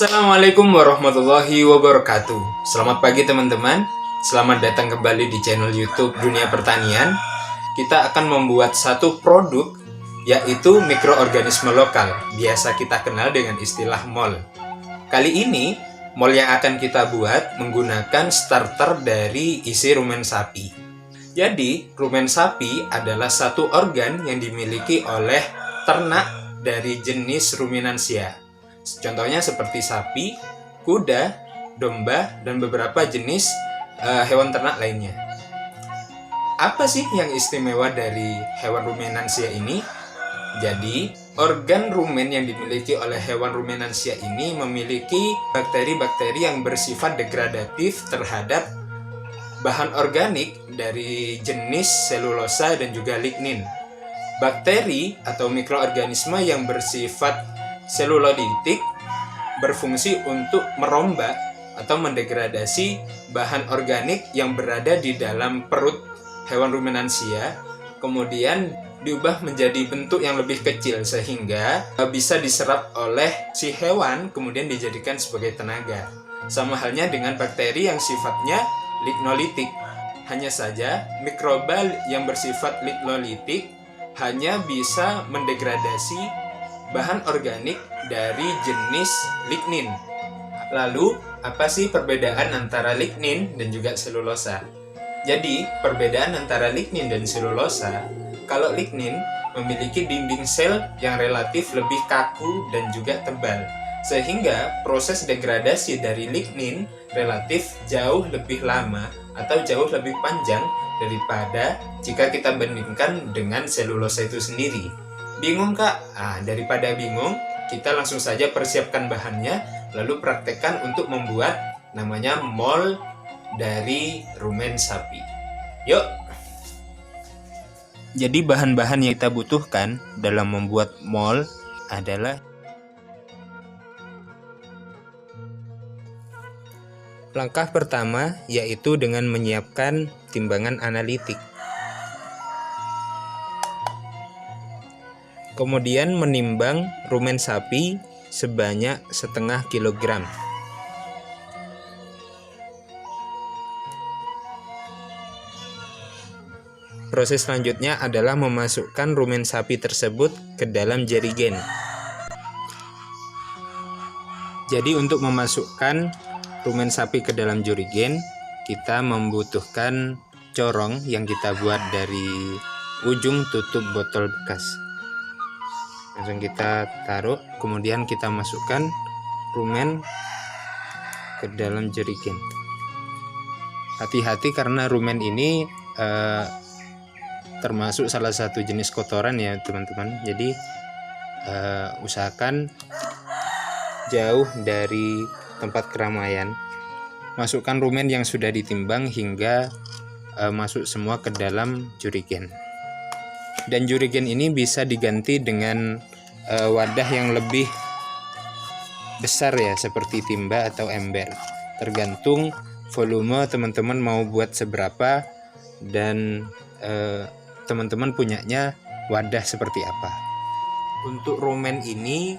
Assalamualaikum warahmatullahi wabarakatuh. Selamat pagi teman-teman. Selamat datang kembali di channel YouTube Dunia Pertanian. Kita akan membuat satu produk, yaitu mikroorganisme lokal. Biasa kita kenal dengan istilah MOL. Kali ini, MOL yang akan kita buat menggunakan starter dari isi rumen sapi. Jadi, rumen sapi adalah satu organ yang dimiliki oleh ternak dari jenis ruminansia. Contohnya seperti sapi, kuda, domba, dan beberapa jenis hewan ternak lainnya. Apa sih yang istimewa dari hewan ruminansia ini? Jadi, organ rumen yang dimiliki oleh hewan ruminansia ini memiliki bakteri-bakteri yang bersifat degradatif terhadap bahan organik dari jenis selulosa dan juga lignin. Bakteri atau mikroorganisme yang bersifat selulolitik berfungsi untuk merombak atau mendegradasi bahan organik yang berada di dalam perut hewan ruminansia, kemudian diubah menjadi bentuk yang lebih kecil sehingga bisa diserap oleh si hewan kemudian dijadikan sebagai tenaga. Sama halnya dengan bakteri yang sifatnya lignolitik. Hanya saja mikroba yang bersifat lignolitik hanya bisa mendegradasi bahan organik dari jenis lignin. Lalu, apa sih perbedaan antara lignin dan juga selulosa? Jadi, perbedaan antara lignin dan selulosa, kalau lignin memiliki dinding sel yang relatif lebih kaku dan juga tebal, sehingga proses degradasi dari lignin relatif jauh lebih lama atau jauh lebih panjang daripada jika kita bandingkan dengan selulosa itu sendiri. Bingung kak? Daripada bingung, kita langsung saja persiapkan bahannya, lalu praktekkan untuk membuat namanya MOL dari rumen sapi. Yuk! Jadi bahan-bahan yang kita butuhkan dalam membuat MOL adalah langkah pertama, yaitu dengan menyiapkan timbangan analitik. Kemudian menimbang rumen sapi sebanyak 0,5 kilogram. Proses selanjutnya adalah memasukkan rumen sapi tersebut ke dalam jerigen. Jadi untuk memasukkan rumen sapi ke dalam jerigen, kita membutuhkan corong yang kita buat dari ujung tutup botol bekas. Langsung kita taruh, kemudian kita masukkan rumen ke dalam jerigen. Hati-hati karena rumen ini termasuk salah satu jenis kotoran ya teman-teman. Jadi usahakan jauh dari tempat keramaian. Masukkan rumen yang sudah ditimbang hingga masuk semua ke dalam jerigen. Dan jerigen ini bisa diganti dengan wadah yang lebih besar ya, seperti timba atau ember. Tergantung volume teman-teman mau buat seberapa dan teman-teman punyanya wadah seperti apa. Untuk rumen ini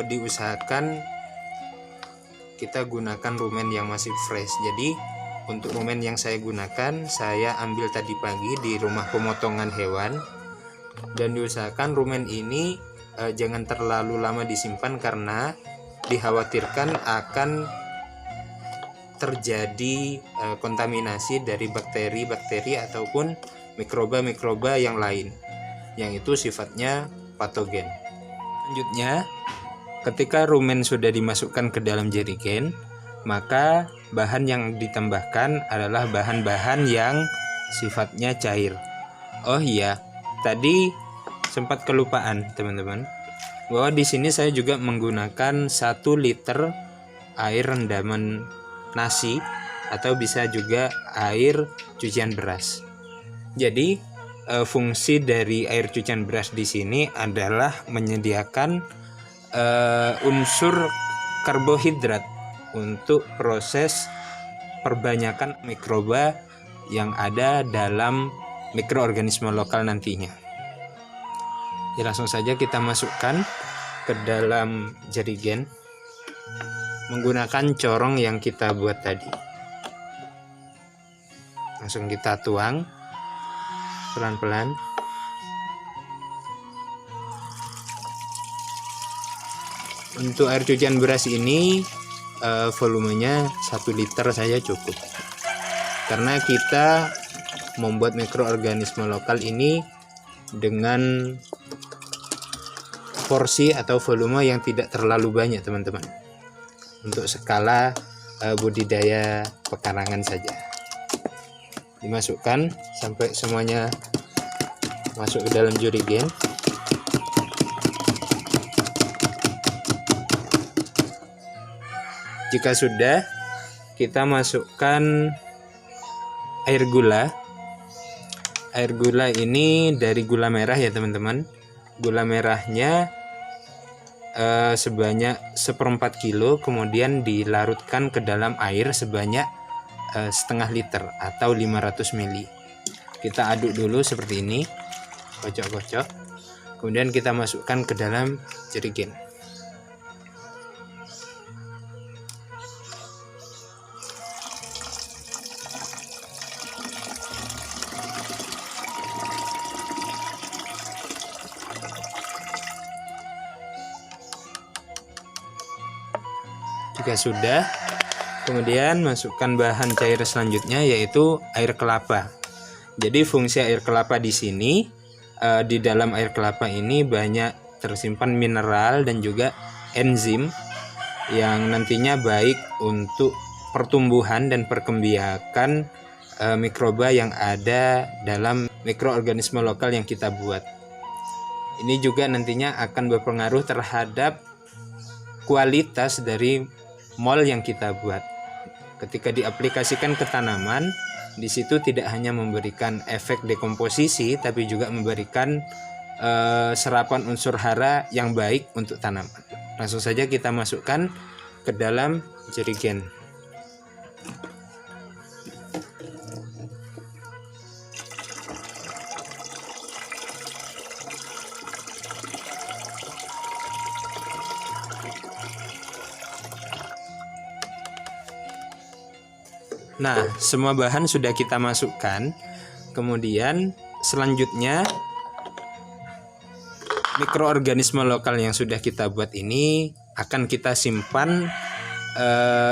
diusahakan kita gunakan rumen yang masih fresh. Jadi untuk rumen yang saya gunakan, saya ambil tadi pagi di rumah pemotongan hewan. Dan diusahakan rumen ini jangan terlalu lama disimpan karena dikhawatirkan akan terjadi kontaminasi dari bakteri-bakteri ataupun mikroba-mikroba yang lain yang itu sifatnya patogen. Selanjutnya, ketika rumen sudah dimasukkan ke dalam jerigen, maka bahan yang ditambahkan adalah bahan-bahan yang sifatnya cair. Oh iya, tadi sempat kelupaan teman-teman, bahwa di sini saya juga menggunakan 1 liter air rendaman nasi atau bisa juga air cucian beras. Jadi fungsi dari air cucian beras di sini adalah menyediakan unsur karbohidrat untuk proses perbanyakan mikroba yang ada dalam mikroorganisme lokal nantinya. Ya, langsung saja kita masukkan ke dalam jerigen. menggunakan corong yang kita buat tadi. Langsung kita tuang pelan-pelan. Untuk air cucian beras ini volumenya 1 liter saja cukup, karena kita membuat mikroorganisme lokal ini dengan porsi atau volume yang tidak terlalu banyak, teman-teman. Untuk skala budidaya pekarangan saja. Dimasukkan sampai semuanya masuk ke dalam jerigen. Jika sudah, kita masukkan air gula. Air gula ini dari gula merah ya, teman-teman. Gula merahnya sebanyak 1/4 kilo, kemudian dilarutkan ke dalam air sebanyak setengah liter atau 500 ml. Kita aduk dulu seperti ini, kocok-kocok. Kemudian kita masukkan ke dalam jerigen. Jika sudah, kemudian masukkan bahan cair selanjutnya, yaitu air kelapa. Jadi fungsi air kelapa di sini, di dalam air kelapa ini banyak tersimpan mineral dan juga enzim yang nantinya baik untuk pertumbuhan dan perkembiakan mikroba yang ada dalam mikroorganisme lokal yang kita buat. Ini juga nantinya akan berpengaruh terhadap kualitas dari mol yang kita buat. Ketika diaplikasikan ke tanaman, di situ tidak hanya memberikan efek dekomposisi, tapi juga memberikan serapan unsur hara yang baik untuk tanaman. Langsung saja kita masukkan ke dalam jerigen. Nah, semua bahan sudah kita masukkan. Kemudian selanjutnya mikroorganisme lokal yang sudah kita buat ini akan kita simpan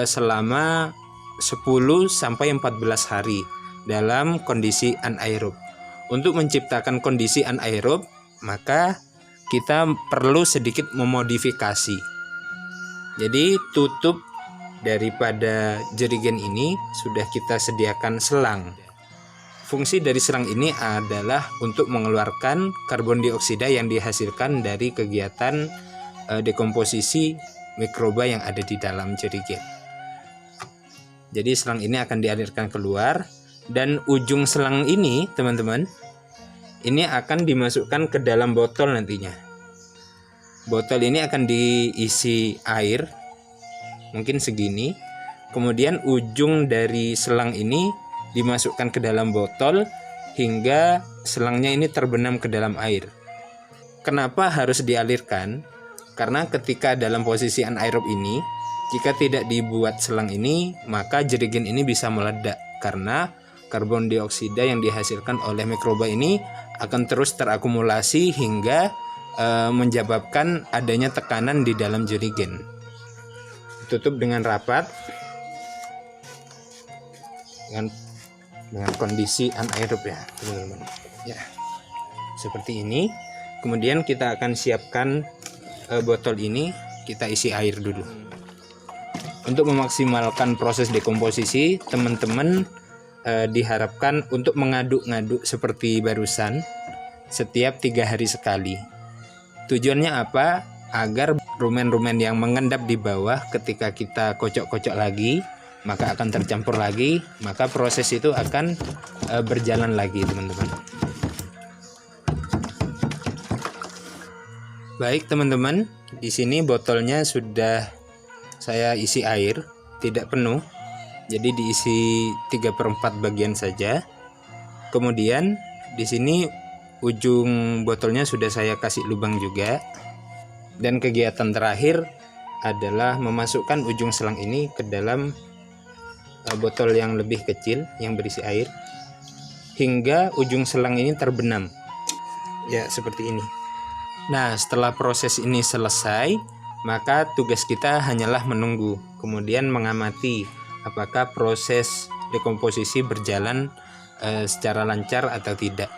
selama 10 sampai 14 hari dalam kondisi anaerob. Untuk menciptakan kondisi anaerob, maka kita perlu sedikit memodifikasi. Jadi tutup daripada jerigen ini sudah kita sediakan selang. Fungsi dari selang ini adalah untuk mengeluarkan karbon dioksida yang dihasilkan dari kegiatan dekomposisi mikroba yang ada di dalam jerigen. Jadi selang ini akan dialirkan keluar, dan ujung selang ini, teman-teman, ini akan dimasukkan ke dalam botol nantinya. Botol ini akan diisi air mungkin segini, kemudian ujung dari selang ini dimasukkan ke dalam botol hingga selangnya ini terbenam ke dalam air. Kenapa harus dialirkan? Karena ketika dalam posisi anaerob ini, jika tidak dibuat selang ini, maka jerigen ini bisa meledak karena karbon dioksida yang dihasilkan oleh mikroba ini akan terus terakumulasi hingga menyebabkan adanya tekanan di dalam jerigen. Tutup dengan rapat dengan kondisi anaerob ya, teman-teman. Ya, seperti ini. Kemudian kita akan siapkan botol ini, kita isi air dulu. Untuk memaksimalkan proses dekomposisi, teman-teman diharapkan untuk mengaduk-ngaduk seperti barusan setiap 3 hari sekali. Tujuannya apa? Agar rumen-rumen yang mengendap di bawah ketika kita kocok-kocok lagi, maka akan tercampur lagi, maka proses itu akan berjalan lagi, teman-teman. Baik, teman-teman, di sini botolnya sudah saya isi air, tidak penuh, jadi diisi 3/4 bagian saja. Kemudian di sini ujung botolnya sudah saya kasih lubang juga. Dan kegiatan terakhir adalah memasukkan ujung selang ini ke dalam botol yang lebih kecil yang berisi air hingga ujung selang ini terbenam. Ya, seperti ini. Nah, setelah proses ini selesai, maka tugas kita hanyalah menunggu, kemudian mengamati apakah proses dekomposisi berjalan secara lancar atau tidak.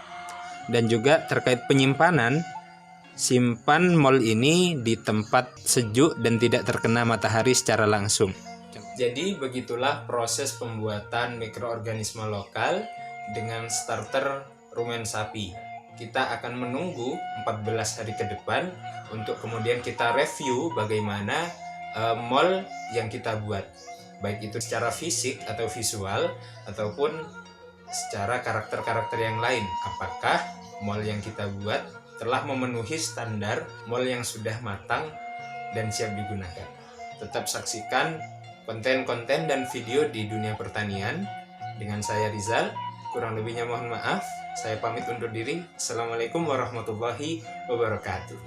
Dan juga terkait penyimpanan, simpan mol ini di tempat sejuk dan tidak terkena matahari secara langsung. Jadi begitulah proses pembuatan mikroorganisme lokal dengan starter rumen sapi. Kita akan menunggu 14 hari ke depan untuk kemudian kita review bagaimana mol yang kita buat, baik itu secara fisik atau visual ataupun secara karakter-karakter yang lain. Apakah mol yang kita buat telah memenuhi standar mol yang sudah matang dan siap digunakan. Tetap saksikan konten-konten dan video di dunia pertanian dengan saya Rizal. Kurang lebihnya mohon maaf. Saya pamit undur diri. Assalamualaikum warahmatullahi wabarakatuh.